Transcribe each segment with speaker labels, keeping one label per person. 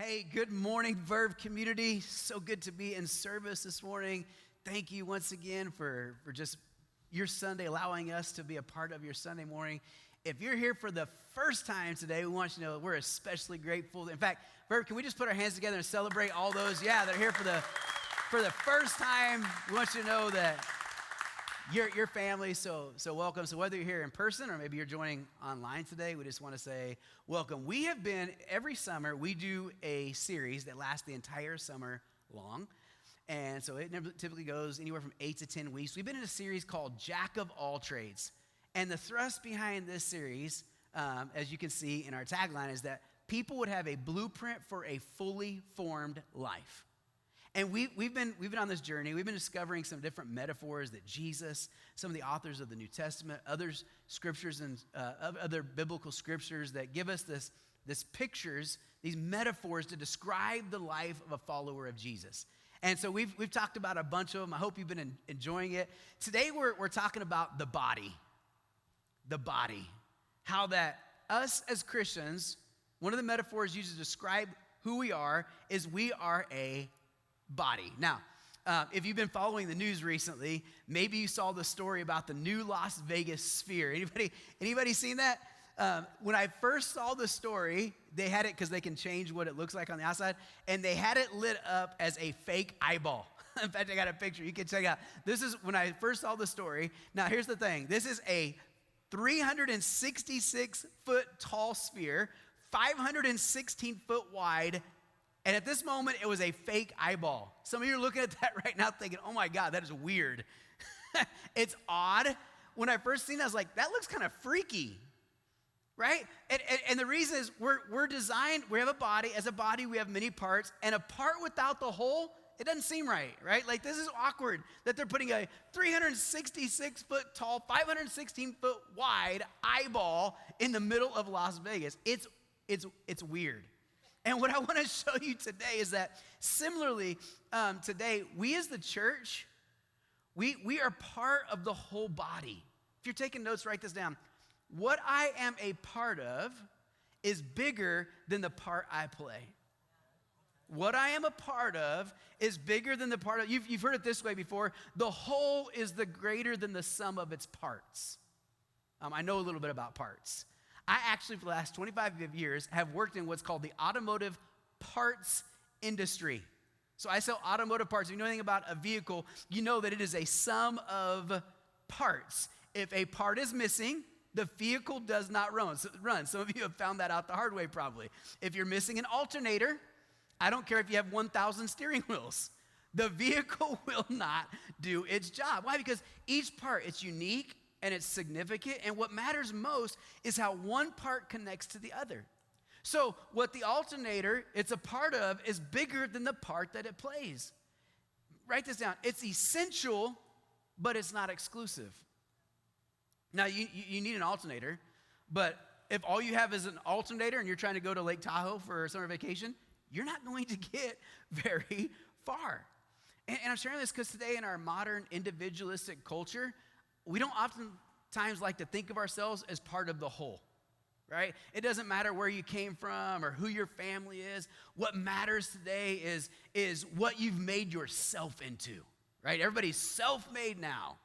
Speaker 1: Hey, good morning, Verve community. So good to be in service this morning. Thank you once again for just your Sunday, allowing us to be a part of your Sunday morning. If you're here for the first time today, we want you to know that we're especially grateful. In fact, Verve, can we just put our hands together and celebrate all those, that are here for the first time? We want you to know that your family, so welcome. So whether you're here in person or maybe you're joining online today, we just want to say welcome. We have been, every summer, we do a series that lasts the entire summer long. And so it typically goes anywhere from 8 to 10 weeks. We've been in a series called Jack of All Trades. And the thrust behind this series, as you can see in our tagline, is that people would have a blueprint for a fully formed life. And we've been on this journey. We've been discovering some different metaphors that Jesus, some of the authors of the New Testament, other scriptures and other biblical scriptures that give us this pictures, these metaphors to describe the life of a follower of Jesus. And so we've talked about a bunch of them. I hope you've been enjoying it. Today we're talking about the body. The body. How that us as Christians, one of the metaphors used to describe who we are is we are a body. Now, if you've been following the news recently, maybe you saw the story about the new Las Vegas Sphere. Anybody seen that? When I first saw the story, they had it because they can change what it looks like on the outside, and they had it lit up as a fake eyeball. In fact, I got a picture. You can check it out. This is when I first saw the story. Now, here's the thing. This is a 366-foot tall sphere, 516-foot wide, and at this moment, it was a fake eyeball. Some of you are looking at that right now thinking, oh my God, that is weird. It's odd. When I first seen it, I was like, that looks kind of freaky, right? And the reason is we're designed, we have a body. As a body, we have many parts. And a part without the whole, it doesn't seem right? Like this is awkward that they're putting a 366-foot tall, 516-foot wide eyeball in the middle of Las Vegas. It's weird. And what I want to show you today is that similarly, today, we as the church, we are part of the whole body. If you're taking notes, write this down. What I am a part of is bigger than the part I play. What I am a part of is bigger than the part of, you've heard it this way before, the whole is the greater than the sum of its parts. I know a little bit about parts. I actually, for the last 25 years, have worked in what's called the automotive parts industry. So I sell automotive parts. If you know anything about a vehicle, you know that it is a sum of parts. If a part is missing, the vehicle does not run. Some of you have found that out the hard way probably. If you're missing an alternator, I don't care if you have 1,000 steering wheels. The vehicle will not do its job. Why? Because each part, it's unique and it's significant, and what matters most is how one part connects to the other. So what the alternator it's a part of is bigger than the part that it plays. Write this down. It's essential, but it's not exclusive. Now, you need an alternator, but if all you have is an alternator and you're trying to go to Lake Tahoe for a summer vacation, you're not going to get very far. And I'm sharing this because today in our modern individualistic culture, we don't oftentimes like to think of ourselves as part of the whole, right? It doesn't matter where you came from or who your family is. What matters today is what you've made yourself into, right? Everybody's self-made now.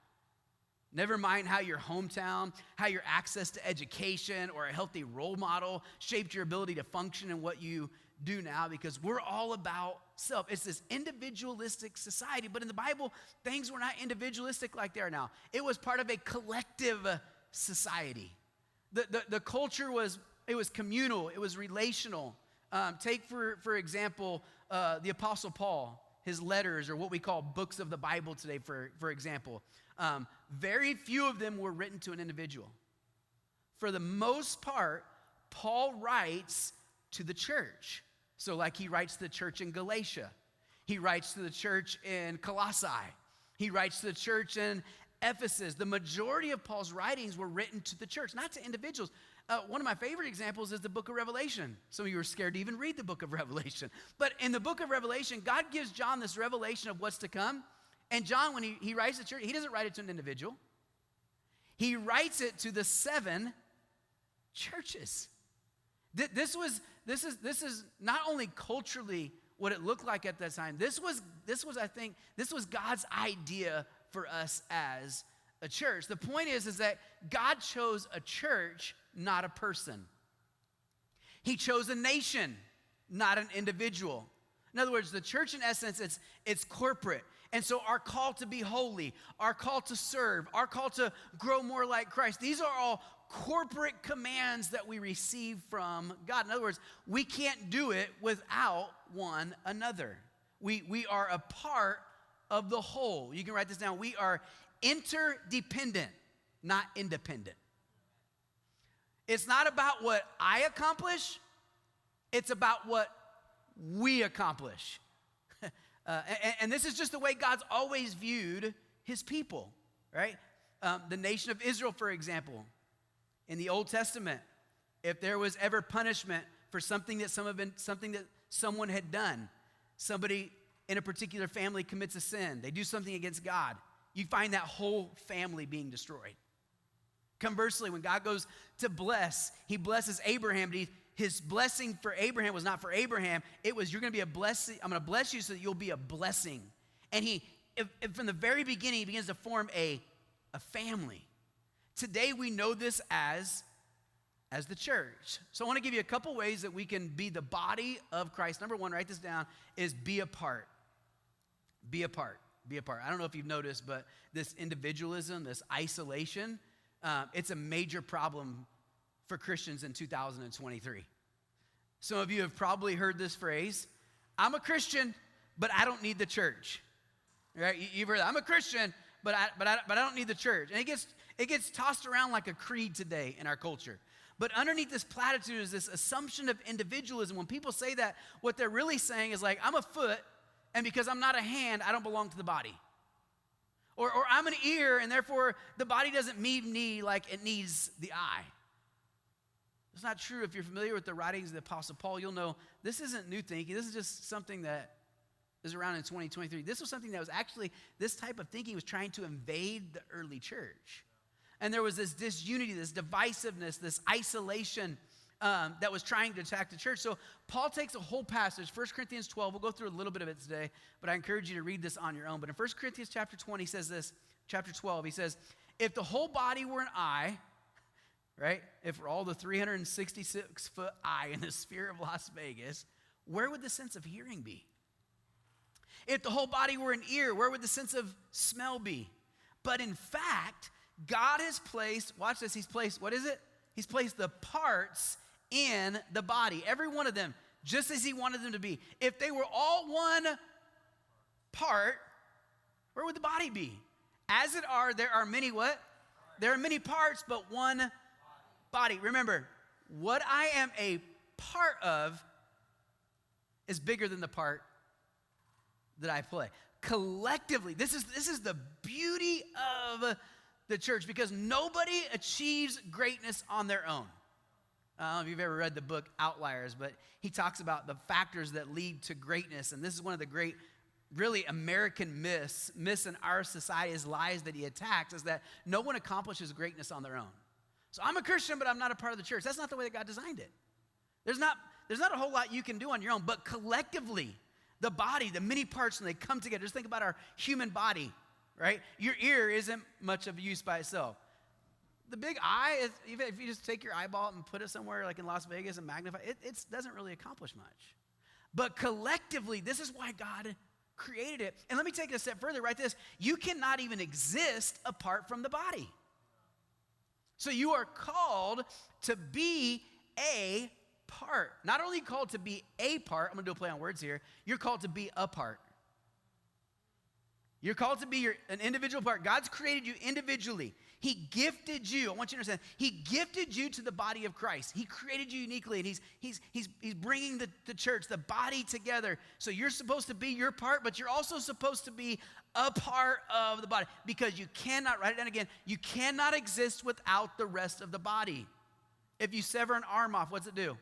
Speaker 1: Never mind how your hometown, how your access to education or a healthy role model shaped your ability to function in what you do now, because we're all about self. It's this individualistic society, but in the Bible, things were not individualistic like they are now. It was part of a collective society. The culture was communal, it was relational. Take for example, the Apostle Paul, his letters, or what we call books of the Bible today, for example. Very few of them were written to an individual. For the most part, Paul writes to the church. So like he writes to the church in Galatia. He writes to the church in Colossae. He writes to the church in Ephesus. The majority of Paul's writings were written to the church, not to individuals. One of my favorite examples is the book of Revelation. Some of you are scared to even read the book of Revelation. But in the book of Revelation, God gives John this revelation of what's to come. And John, when he writes to the church, he doesn't write it to an individual. He writes it to the 7 churches. This is not only culturally what it looked like at that time. This was God's idea for us as a church. The point is that God chose a church, not a person. He chose a nation, not an individual. In other words, the church, in essence, it's corporate. And so our call to be holy, our call to serve, our call to grow more like Christ, these are all corporate commands that we receive from God. In other words, we can't do it without one another. We are a part of the whole. You can write this down. We are interdependent, not independent. It's not about what I accomplish. It's about what we accomplish. And this is just the way God's always viewed his people, right? The nation of Israel, for example, in the Old Testament, if there was ever punishment for something that someone had done, somebody in a particular family commits a sin, they do something against God, you find that whole family being destroyed. Conversely, when God goes to bless, he blesses Abraham, but his blessing for Abraham was not for Abraham. It was, you're going to be a blessing. I'm going to bless you so that you'll be a blessing. And if from the very beginning, he begins to form a family. Today, we know this as the church. So I want to give you a couple ways that we can be the body of Christ. Number one, write this down, is be a part. Be a part. Be a part. I don't know if you've noticed, but this individualism, this isolation, it's a major problem for Christians in 2023. Some of you have probably heard this phrase, I'm a Christian, but I don't need the church. Right? You've heard that. I'm a Christian, but I don't need the church. And it gets tossed around like a creed today in our culture. But underneath this platitude is this assumption of individualism. When people say that, what they're really saying is like, I'm a foot, and because I'm not a hand, I don't belong to the body. Or I'm an ear, and therefore the body doesn't need me like it needs the eye. It's not true. If you're familiar with the writings of the Apostle Paul, you'll know this isn't new thinking. This is just something that is around in 2023. This was something that was actually, this type of thinking was trying to invade the early church. And there was this disunity, this divisiveness, this isolation that was trying to attack the church. So Paul takes a whole passage, 1 Corinthians 12. We'll go through a little bit of it today, but I encourage you to read this on your own. But in 1 Corinthians chapter 20, he says this, chapter 12, he says, if the whole body were an eye, right? If we're all the 366-foot eye in the sphere of Las Vegas, where would the sense of hearing be? If the whole body were an ear, where would the sense of smell be? But in fact, God has placed, watch this, what is it? He's placed the parts in the body, every one of them, just as he wanted them to be. If they were all one part, where would the body be? As it are, there are many what? There are many parts, but one body. Remember, what I am a part of is bigger than the part that I play. Collectively, this is the beauty of the church, because nobody achieves greatness on their own. I don't know if you've ever read the book Outliers, but he talks about the factors that lead to greatness, and this is one of the great, really American myths in our society, is lies that he attacks, is that no one accomplishes greatness on their own. So I'm a Christian, but I'm not a part of the church. That's not the way that God designed it. There's not a whole lot you can do on your own, but collectively, the body, the many parts, when they come together, just think about our human body, right? Your ear isn't much of use by itself. The big eye, even if you just take your eyeball and put it somewhere like in Las Vegas and magnify it, it doesn't really accomplish much. But collectively, this is why God created it. And let me take it a step further, write this. You cannot even exist apart from the body. So you are called to be a part. Not only called to be a part, I'm going to do a play on words here, you're called to be a part. You're called to be an individual part. God's created you individually. He gifted you. I want you to understand. He gifted you to the body of Christ. He created you uniquely, and he's bringing the church, the body together. So you're supposed to be your part, but you're also supposed to be a part of the body, because you cannot, write it down again, you cannot exist without the rest of the body. If you sever an arm off, what's it do?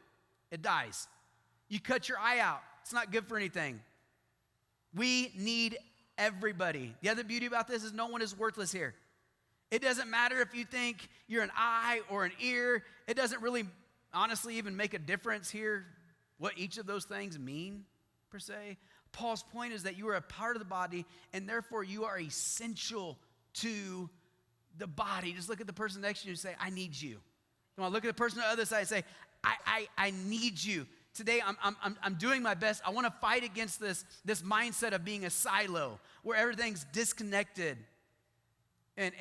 Speaker 1: It dies. You cut your eye out. It's not good for anything. We need everybody. The other beauty about this is no one is worthless here. It doesn't matter if you think you're an eye or an ear. It doesn't really honestly even make a difference here, what each of those things mean, per se. Paul's point is that you are a part of the body, and therefore you are essential to the body. Just look at the person next to you and say, I need you. Come on, look at the person on the other side and say, I need you. Today, I'm doing my best. I want to fight against this mindset of being a silo where everything's disconnected. And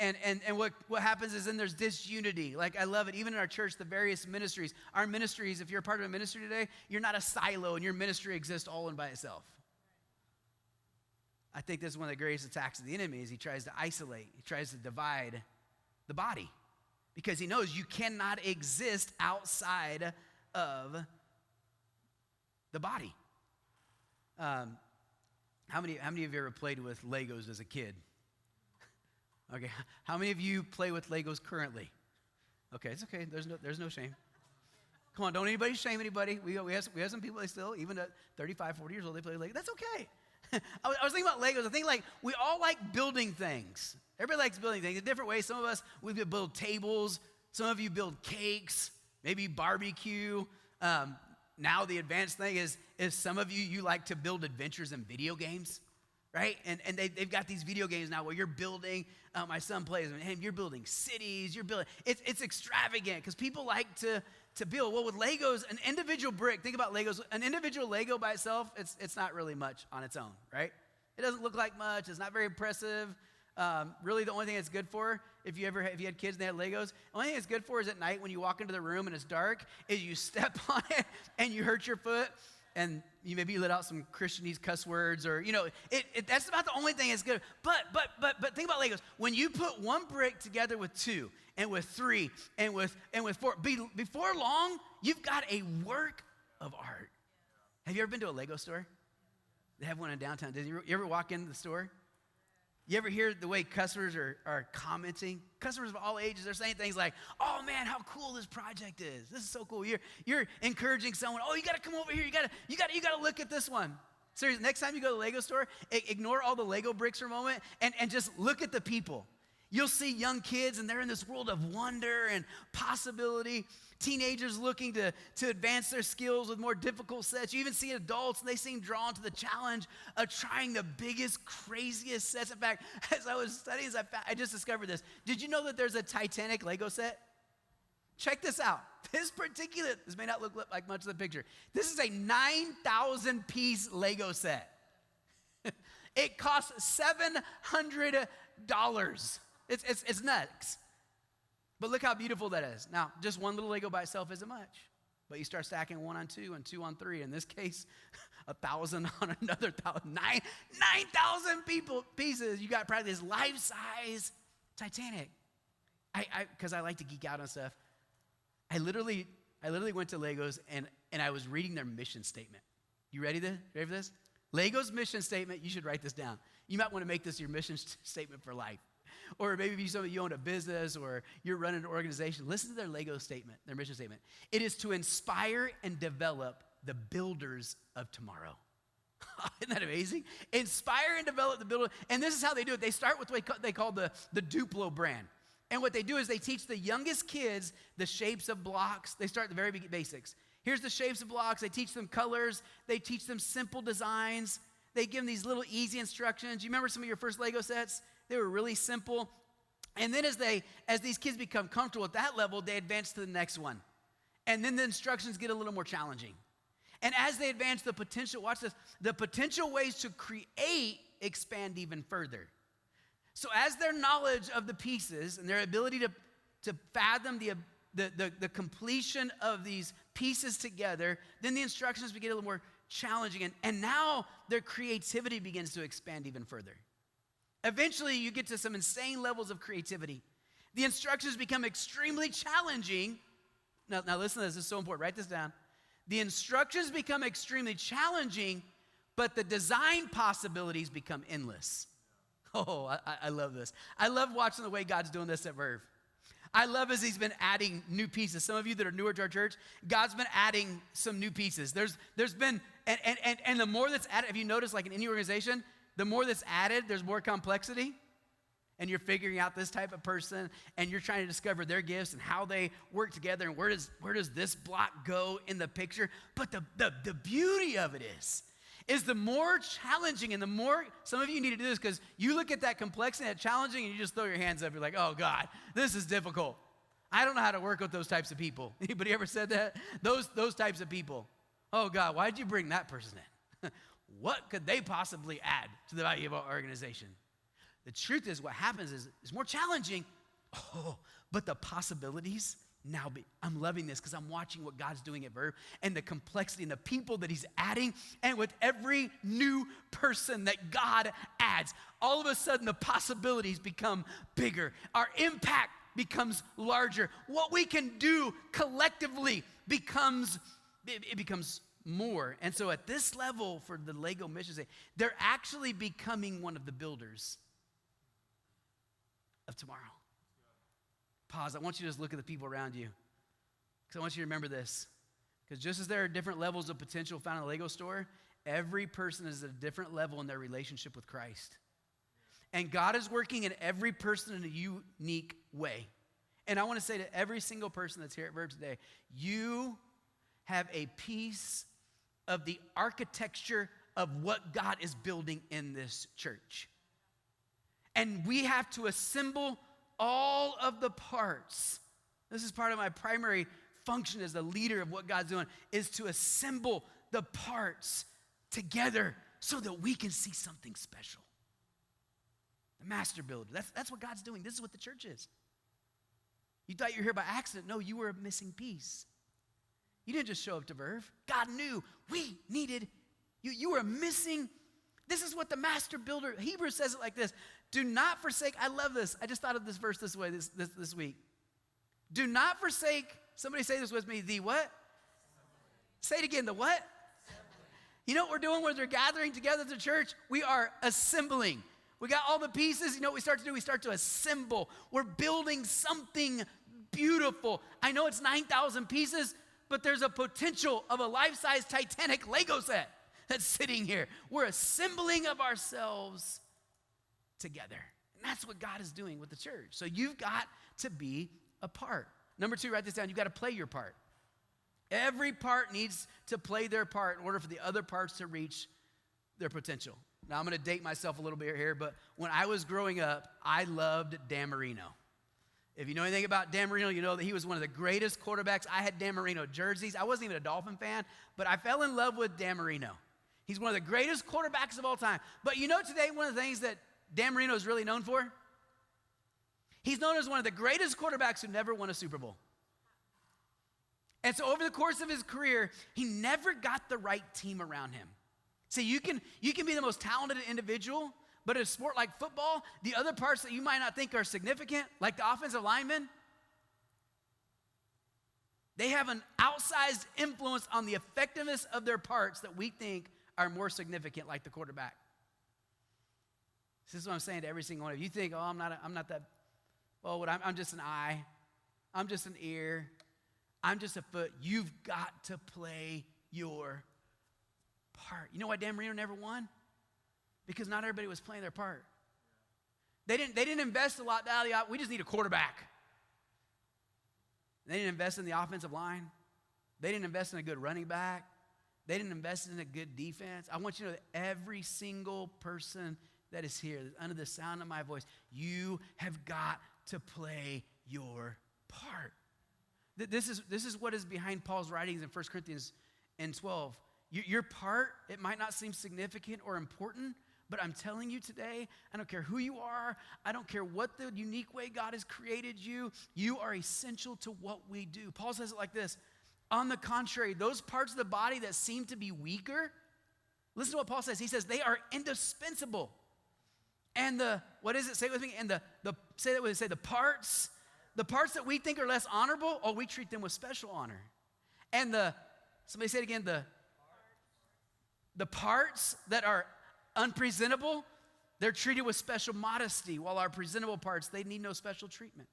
Speaker 1: what happens is then there's disunity. Like, I love it. Even in our church, the various ministries. Our ministries, if you're a part of a ministry today, you're not a silo, and your ministry exists all in by itself. I think this is one of the greatest attacks of the enemy is he tries to isolate. He tries to divide the body because he knows you cannot exist outside of the body. How many of you ever played with Legos as a kid? Okay, how many of you play with Legos currently? Okay, it's okay. There's no shame. Come on, don't anybody shame anybody. We have some people that still, even at 35, 40 years old, they play Legos. That's okay. I was thinking about Legos. I think like we all like building things. Everybody likes building things in different ways. Some of us, we build tables. Some of you build cakes, maybe barbecue. Now the advanced thing is some of you like to build adventures in video games, right? And they've got these video games now where you're building. My son plays them. And you're building cities. You're building. It's extravagant because people like to build. Well, with Legos, an individual brick. Think about Legos. An individual Lego by itself, it's not really much on its own, right? It doesn't look like much. It's not very impressive. Really, the only thing it's good for, if you had kids and they had Legos, the only thing it's good for is at night when you walk into the room and it's dark, is you step on it and you hurt your foot, and you maybe let out some Christianese cuss words, or that's about the only thing it's good. But think about Legos. When you put one brick together with two, and with three, and with four, before long, you've got a work of art. Have you ever been to a Lego store? They have one in downtown. Did you ever walk into the store? You ever hear the way customers are commenting? Customers of all ages, they're saying things like, oh man, how cool this project is. This is so cool. You're encouraging someone, oh, you gotta come over here. You gotta look at this one. Seriously, next time you go to the Lego store, ignore all the Lego bricks for a moment and just look at the people. You'll see young kids, and they're in this world of wonder and possibility. Teenagers looking to advance their skills with more difficult sets. You even see adults, and they seem drawn to the challenge of trying the biggest, craziest sets. In fact, as I was studying, I just discovered this. Did you know that there's a Titanic Lego set? Check this out. This may not look like much of the picture. This is a 9,000-piece Lego set. It costs $700. It's nuts. But look how beautiful that is. Now, just one little Lego by itself isn't much. But you start stacking 1 on 2 and 2 on 3. In this case, 1,000 on another 1,000. 9,000 pieces. You got probably this life-size Titanic. Because I like to geek out on stuff. I literally went to Legos and I was reading their mission statement. You ready for this? Lego's mission statement, you should write this down. You might want to make this your mission statement for life. Or maybe some of you own a business or you're running an organization. Listen to their Lego statement, their mission statement. It is to inspire and develop the builders of tomorrow. Isn't that amazing? Inspire and develop the builder. And this is how they do it. They start with what they call the Duplo brand. And what they do is they teach the youngest kids the shapes of blocks. They start at the very basics. Here's the shapes of blocks. They teach them colors. They teach them simple designs. They give them these little easy instructions. You remember some of your first Lego sets? They were really simple. And then as these kids become comfortable at that level, they advance to the next one. And then the instructions get a little more challenging. And as they advance, the potential ways to create expand even further. So as their knowledge of the pieces and their ability to fathom the completion of these pieces together, then the instructions begin a little more challenging. And now their creativity begins to expand even further. Eventually, you get to some insane levels of creativity. The instructions become extremely challenging. Now listen to this. This is so important. Write this down. The instructions become extremely challenging, but the design possibilities become endless. Oh, I love this. I love watching the way God's doing this at Verve. I love as he's been adding new pieces. Some of you that are newer to our church, God's been adding some new pieces. There's been, and the more that's added, have you noticed like in any organization, the more that's added, there's more complexity? and you're figuring out this type of person, and you're trying to discover their gifts and how they work together, and where does this block go in the picture. But the beauty of it is the more challenging and the more, some of you need to do this because you look at that complexity, that challenging, and you just throw your hands up. You're like, oh God, this is difficult. I don't know how to work with those types of people. Anybody ever said that? Those types of people. Oh God, why'd you bring that person in? What could they possibly add to the value of our organization? The truth is, what happens is it's more challenging, but the possibilities now I'm loving this because I'm watching what God's doing at Verve and the complexity and the people that he's adding. And with every new person that God adds, all of a sudden the possibilities become bigger. Our impact becomes larger. What we can do collectively becomes more. And so at this level for the Lego mission, they're actually becoming one of the builders of tomorrow. Pause. I want you to just look at the people around you because I want you to remember this. Because just as there are different levels of potential found in the Lego store, every person is at a different level in their relationship with Christ. And God is working in every person in a unique way. And I want to say to every single person that's here at Verve today, you have a piece of the architecture of what God is building in this church. And we have to assemble all of the parts. This is part of my primary function as the leader of what God's doing, is to assemble the parts together so that we can see something special. The master builder. That's what God's doing. This is what the church is. You thought you were here by accident. No, you were a missing piece. You didn't just show up to Verve. God knew we needed you. You were missing. This is what the master builder, Hebrews says it like this. Do not forsake, I love this. I just thought of this verse this way this week. Do not forsake, somebody say this with me, the what? Say it again, the what? You know what we're doing when we're gathering together as a church? We are assembling. We got all the pieces. You know what we start to do? We start to assemble. We're building something beautiful. I know it's 9,000 pieces, but there's a potential of a life-size Titanic Lego set that's sitting here. We're assembling of ourselves together. And that's what God is doing with the church. So you've got to be a part. Number 2, write this down. You've got to play your part. Every part needs to play their part in order for the other parts to reach their potential. Now, I'm going to date myself a little bit here, but when I was growing up, I loved Dan Marino. If you know anything about Dan Marino, you know that he was one of the greatest quarterbacks. I had Dan Marino jerseys. I wasn't even a Dolphin fan, but I fell in love with Dan Marino. He's one of the greatest quarterbacks of all time. But you know today, one of the things that Dan Marino is really known for? He's known as one of the greatest quarterbacks who never won a Super Bowl. And so over the course of his career, he never got the right team around him. See, you can be the most talented individual, but in a sport like football, the other parts that you might not think are significant, like the offensive linemen, they have an outsized influence on the effectiveness of their parts that we think are more significant, like the quarterback. This is what I'm saying to every single one of you. You think, oh, I'm not that, oh, I'm just an eye. I'm just an ear. I'm just a foot. You've got to play your part. You know why Dan Marino never won? Because not everybody was playing their part. They didn't invest a lot. We just need a quarterback. They didn't invest in the offensive line. They didn't invest in a good running back. They didn't invest in a good defense. I want you to know that every single person that is here, under the sound of my voice, you have got to play your part. This is what is behind Paul's writings in 1 Corinthians 12. Your part, it might not seem significant or important, but I'm telling you today, I don't care who you are, I don't care what the unique way God has created you, you are essential to what we do. Paul says it like this: on the contrary, those parts of the body that seem to be weaker, listen to what Paul says. He says they are indispensable. And what is it? Say it with me. And the parts that we think are less honorable, we treat them with special honor. And somebody say it again, the parts that are unpresentable, they're treated with special modesty, while our presentable parts, they need no special treatment.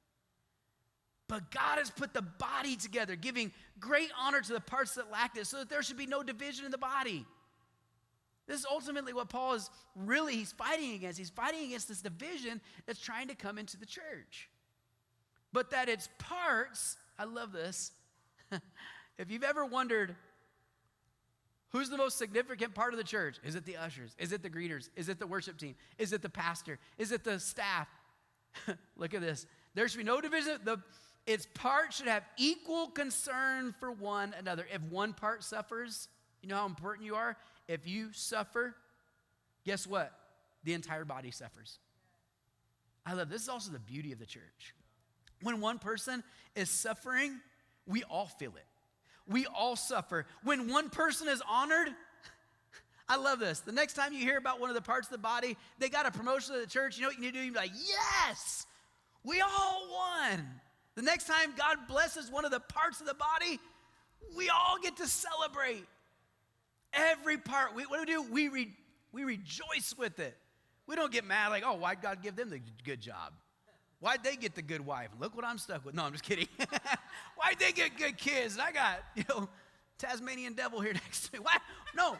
Speaker 1: But God has put the body together, giving great honor to the parts that lacked it, so that there should be no division in the body. This is ultimately what Paul is he's fighting against. He's fighting against this division that's trying to come into the church. But that its parts, I love this. If you've ever wondered, who's the most significant part of the church? Is it the ushers? Is it the greeters? Is it the worship team? Is it the pastor? Is it the staff? Look at this. There should be no division. Its parts should have equal concern for one another. If one part suffers, you know how important you are? If you suffer, guess what? The entire body suffers. I love this. Is also the beauty of the church. When one person is suffering, we all feel it. We all suffer. When one person is honored, I love this. The next time you hear about one of the parts of the body, they got a promotion at the church, you know what you need to do? You'd be like, yes, we all won. The next time God blesses one of the parts of the body, we all get to celebrate. Every part. What do? We rejoice with it. We don't get mad like, oh, why'd God give them the good job? Why'd they get the good wife? Look what I'm stuck with. No, I'm just kidding. Why'd they get good kids? And I got, Tasmanian devil here next to me. Why? No,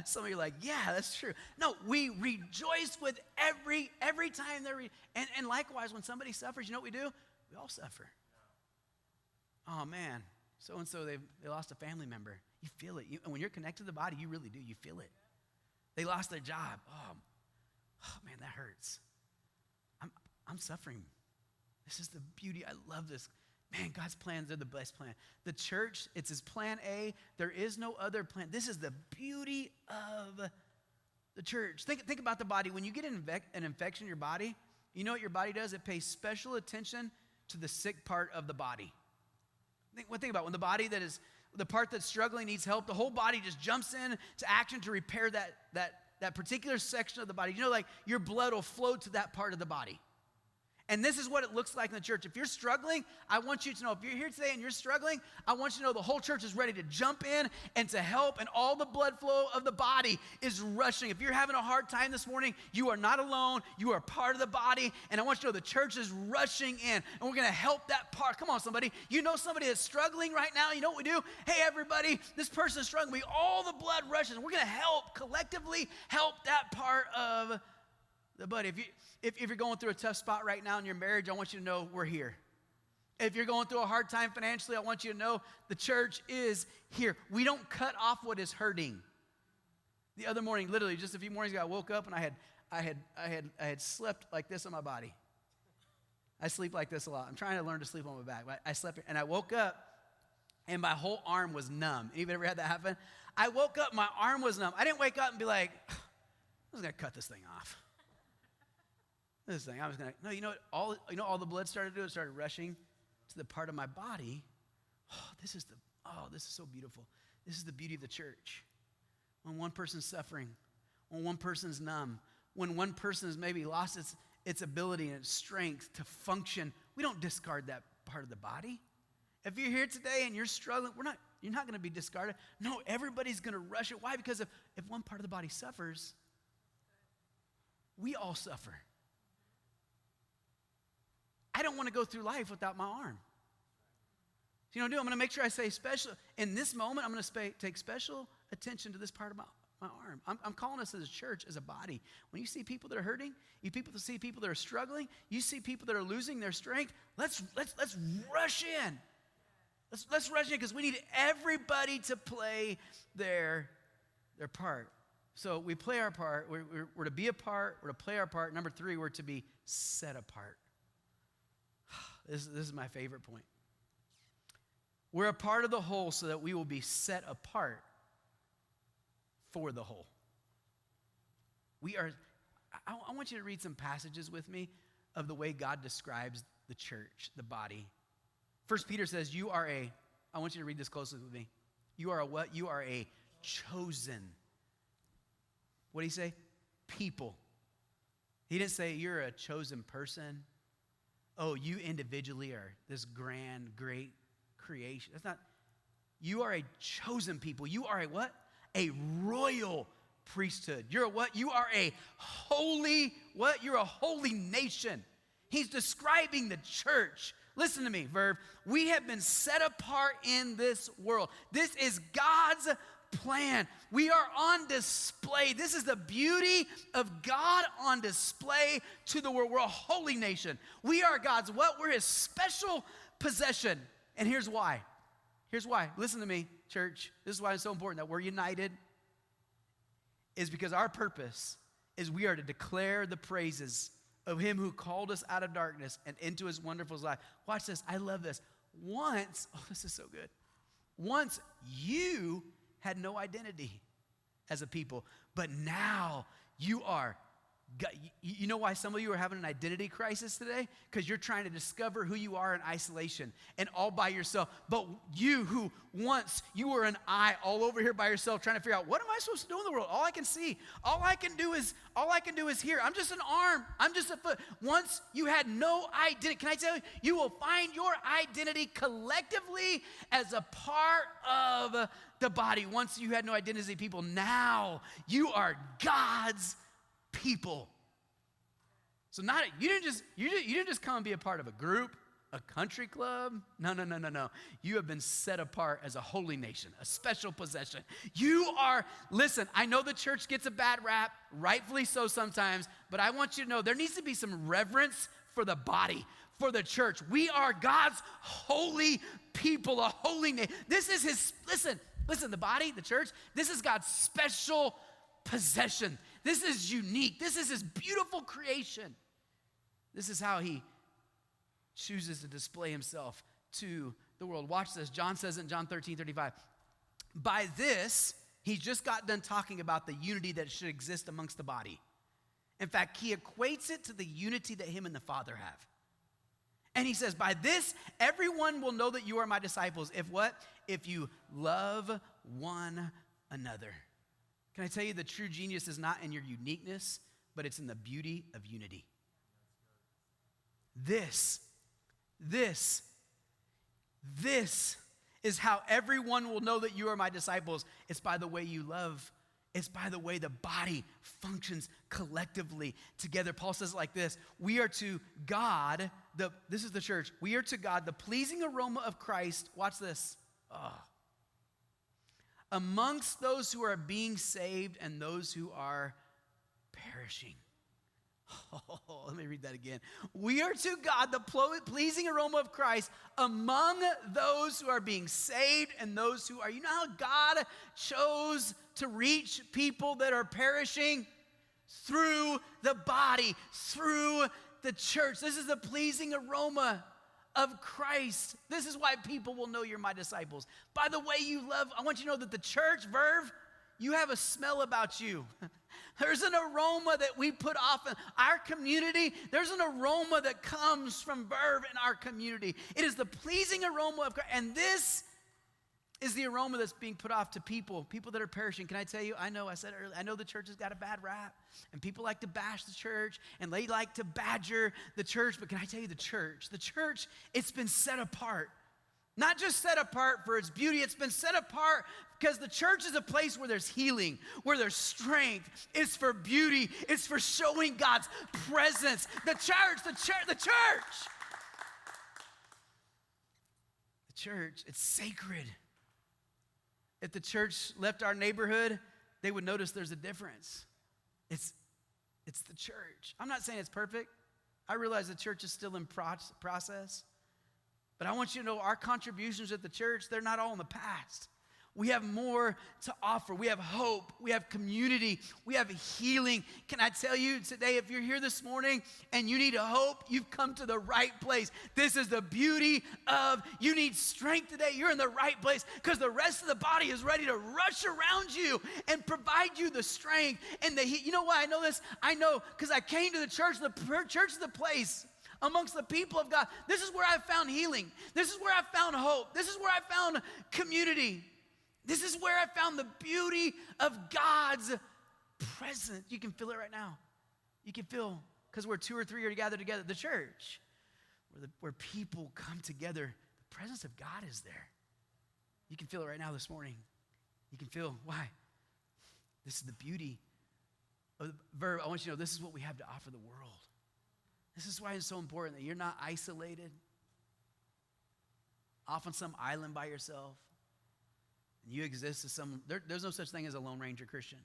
Speaker 1: some of you are like, yeah, that's true. No, we rejoice with every time they're, and likewise, when somebody suffers, you know what we do? We all suffer. Oh, man, so-and-so, they lost a family member. You feel it. And when you're connected to the body, you really do. You feel it. They lost their job. Oh man, that hurts. I'm suffering. This is the beauty. I love this. Man, God's plans are the best plan. The church, it's his plan A. There is no other plan. This is the beauty of the church. Think about the body. When you get an infection in your body, you know what your body does? It pays special attention to the sick part of the body. Think about when the body that is, the part that's struggling needs help, the whole body just jumps in to action to repair that particular section of the body. You know, like your blood will flow to that part of the body. And this is what it looks like in the church. If you're struggling, I want you to know, if you're here today and you're struggling, I want you to know the whole church is ready to jump in and to help, and all the blood flow of the body is rushing. If you're having a hard time this morning, you are not alone. You are part of the body, and I want you to know the church is rushing in, and we're going to help that part. Come on, somebody. You know somebody that's struggling right now. You know what we do? Hey, everybody, this person is struggling. All the blood rushes. We're going to help, collectively help that part of the body. If you're going through a tough spot right now in your marriage, I want you to know we're here. If you're going through a hard time financially, I want you to know the church is here. We don't cut off what is hurting. The other morning, literally just a few mornings ago, I woke up and I had slept like this on my body. I sleep like this a lot. I'm trying to learn to sleep on my back. But I slept and I woke up and my whole arm was numb. Anybody ever had that happen? I woke up, my arm was numb. I didn't wake up and be like, I was gonna cut this thing off. I was gonna, no, you know what, all the blood started to do, it started rushing to the part of my body. This is so beautiful. This is the beauty of the church. When one person's suffering, when one person's numb, when one person has maybe lost its ability and its strength to function, we don't discard that part of the body. If you're here today and you're struggling, you're not gonna be discarded. No, everybody's gonna rush it. Why? Because if one part of the body suffers, we all suffer. I don't want to go through life without my arm. So you know what I'm doing? I'm going to make sure I say special. In this moment, I'm going to take special attention to this part of my arm. I'm calling us as a church, as a body. When you see people that are hurting, you see people that are struggling, you see people that are losing their strength, let's rush in. Let's rush in because we need everybody to play their part. So we play our part. We're to be a part. We're to play our part. Number 3, we're to be set apart. This is my favorite point. We're a part of the whole so that we will be set apart for the whole. I want you to read some passages with me of the way God describes the church, the body. 1 Peter says, I want you to read this closely with me. You are a what? You are a chosen. What did he say? People. He didn't say you're a chosen person. Oh, you individually are this grand, great creation. That's not, you are a chosen people. You are a what? A royal priesthood. You're a what? You are a holy, what? You're a holy nation. He's describing the church. Listen to me, Verve. We have been set apart in this world. This is God's plan. We are on display. This is the beauty of God on display to the world. We're a holy nation. We are God's what? We're his special possession. And here's why. Here's why. Listen to me, church. This is why it's so important that we're united. Is because our purpose is we are to declare the praises of him who called us out of darkness and into his wonderful light. Watch this. I love this. Once, oh, this is so good. Once you had no identity as a people, but now you are. You know why some of you are having an identity crisis today? Because you're trying to discover who you are in isolation and all by yourself. But you who once you were an eye all over here by yourself trying to figure out, what am I supposed to do in the world? All I can see, all I can do is hear. I'm just an arm. I'm just a foot. Once you had no identity, can I tell you, you will find your identity collectively as a part of the body. Once you had no identity, people, now you are God's people. So you didn't just come and be a part of a group, a country club. No. You have been set apart as a holy nation, a special possession. You are, listen, I know the church gets a bad rap, rightfully so sometimes, but I want you to know there needs to be some reverence for the body, for the church. We are God's holy people, a holy nation. This is his, listen, the body, the church, this is God's special possession. This is unique. This is his beautiful creation. This is how he chooses to display himself to the world. Watch this. John says in John 13:35, by this, he just got done talking about the unity that should exist amongst the body. In fact, he equates it to the unity that him and the Father have. And he says, by this, everyone will know that you are my disciples. If what? If you love one another. Can I tell you the true genius is not in your uniqueness, but it's in the beauty of unity. This is how everyone will know that you are my disciples. It's by the way you love. It's by the way the body functions collectively together. Paul says it like this. We are to God, this is the church. We are to God the pleasing aroma of Christ. Watch this. Amongst those who are being saved and those who are perishing. Oh, let me read that again. We are to God the pleasing aroma of Christ among those who are being saved and those who are. You know how God chose to reach people that are perishing? Through the body, through the church. This is the pleasing aroma of Christ. This is why people will know you're my disciples. By the way you love, I want you to know that the church, Verve, you have a smell about you. There's an aroma that we put off in our community. There's an aroma that comes from Verve in our community. It is the pleasing aroma of Christ. And this is the aroma that's being put off to people that are perishing. Can I tell you, I said earlier, I know the church has got a bad rap, and people like to bash the church, and they like to badger the church, but can I tell you the church, it's been set apart. Not just set apart for its beauty, it's been set apart because the church is a place where there's healing, where there's strength. It's for beauty. It's for showing God's presence. The church, it's sacred. If the church left our neighborhood, they would notice there's a difference. It's the church. I'm not saying it's perfect. I realize the church is still in process. But I want you to know our contributions at the church, they're not all in the past. We have more to offer. We have hope. We have community. We have healing. Can I tell you today, if you're here this morning and you need a hope, you've come to the right place. This is the beauty of you need strength today. You're in the right place because the rest of the body is ready to rush around you and provide you the strength and the heat. You know why I know this? I know because I came to the church. The church is the place amongst the people of God. This is where I found healing. This is where I found hope. This is where I found community. This is where I found the beauty of God's presence. You can feel it right now. You can feel, because where two or three are gathered together, the church, where people come together, the presence of God is there. You can feel it right now this morning. You can feel, why? This is the beauty of the Verve. I want you to know this is what we have to offer the world. This is why it's so important that you're not isolated, off on some island by yourself. and you exist as there's no such thing as a Lone Ranger Christian.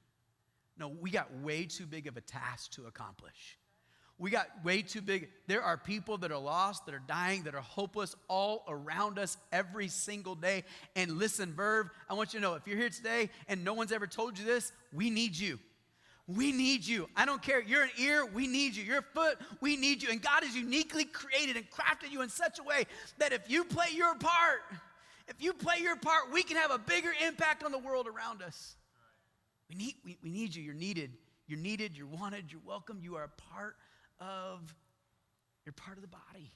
Speaker 1: No, we got way too big of a task to accomplish. We got way too big. There are people that are lost, that are dying, that are hopeless all around us every single day. And listen, Verve, I want you to know, if you're here today and no one's ever told you this, we need you. We need you. I don't care. You're an ear, we need you. You're a foot, we need you. And God has uniquely created and crafted you in such a way that if you play your part, we can have a bigger impact on the world around us. We need you. You're needed. You're needed. You're wanted. You're welcome. You are you're part of the body.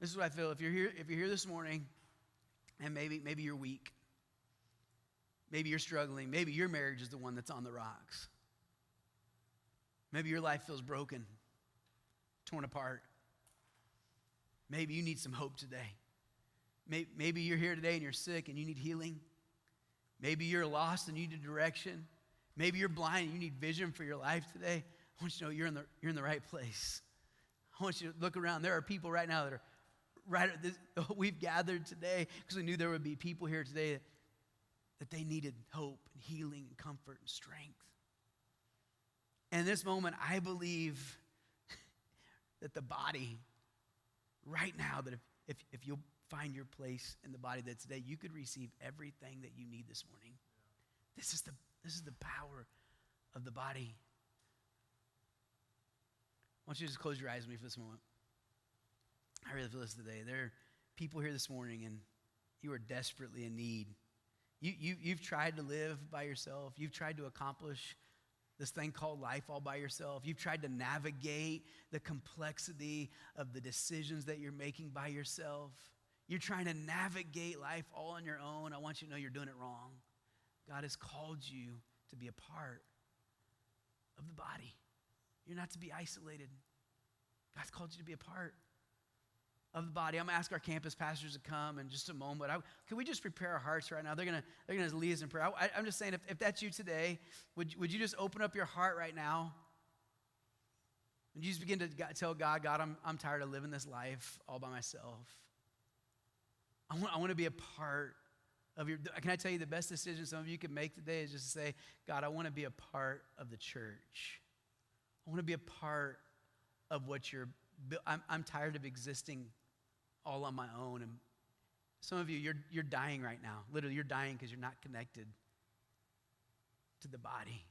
Speaker 1: This is what I feel. If you're here this morning, and maybe you're weak, maybe you're struggling, maybe your marriage is the one that's on the rocks. Maybe your life feels broken, torn apart. Maybe you need some hope today. Maybe you're here today and you're sick and you need healing. Maybe you're lost and you need direction. Maybe you're blind and you need vision for your life today. I want you to know you're in the right place. I want you to look around. There are people right now that are right at this. We've gathered today because we knew there would be people here today that they needed hope and healing and comfort and strength. And in this moment, I believe that the body, right now, that if you'll find your place in the body, that today you could receive everything that you need this morning. This is the power of the body. I want you to just close your eyes with me for this moment. I really feel this today. There are people here this morning, and you are desperately in need. You've tried to live by yourself. You've tried to accomplish this thing called life all by yourself. You've tried to navigate the complexity of the decisions that you're making by yourself. You're trying to navigate life all on your own. I want you to know you're doing it wrong. God has called you to be a part of the body. You're not to be isolated. God's called you to be a part of the body. I'm going to ask our campus pastors to come in just a moment. Can we just prepare our hearts right now? They're going to lead us in prayer. I'm just saying, if that's you today, would you just open up your heart right now? Would you just begin to tell God, I'm tired of living this life all by myself. I want to be a part of your. Can I tell you the best decision some of you can make today is just to say, God, I want to be a part of the church. I want to be a part of what I'm tired of existing all on my own. And some of you, you're dying right now. Literally, you're dying because you're not connected to the body.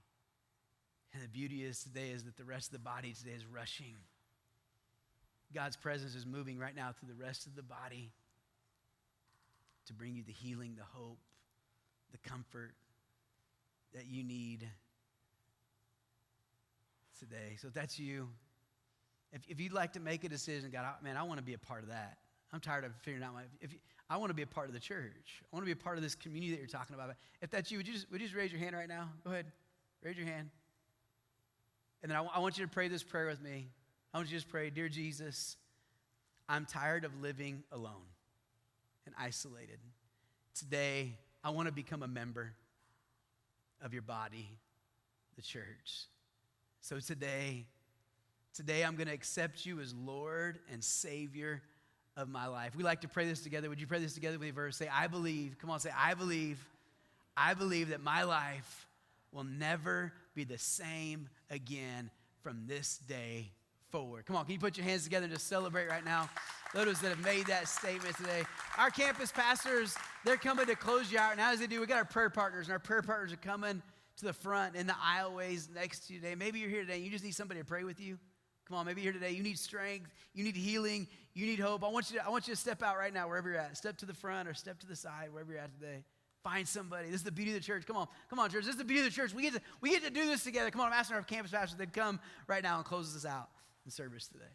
Speaker 1: And the beauty is today is that the rest of the body today is rushing. God's presence is moving right now through the rest of the body to bring you the healing, the hope, the comfort that you need today. So if that's you, if you'd like to make a decision, God, I want to be a part of that. I'm tired of figuring out I want to be a part of the church. I want to be a part of this community that you're talking about. If that's you, would you just raise your hand right now? Go ahead, raise your hand. And then I want you to pray this prayer with me. I want you to just pray, Dear Jesus, I'm tired of living alone and isolated. Today, I want to become a member of your body, the church. So today I'm going to accept you as Lord and Savior of my life. We like to pray this together. Would you pray this together with me? Verse, say, I believe. Come on, say, I believe that my life will never be the same again from this day forward. Come on, can you put your hands together and just celebrate right now? Those that have made that statement today. Our campus pastors, they're coming to close you out. And as they do, we got our prayer partners, and our prayer partners are coming to the front in the aisleways next to you today. Maybe you're here today and you just need somebody to pray with you. Come on, maybe you're here today. You need strength. You need healing. You need hope. I want you to step out right now wherever you're at. Step to the front or step to the side, wherever you're at today. Find somebody. This is the beauty of the church. Come on, church. This is the beauty of the church. We get to do this together. Come on, I'm asking our campus pastors to come right now and close this out in service today.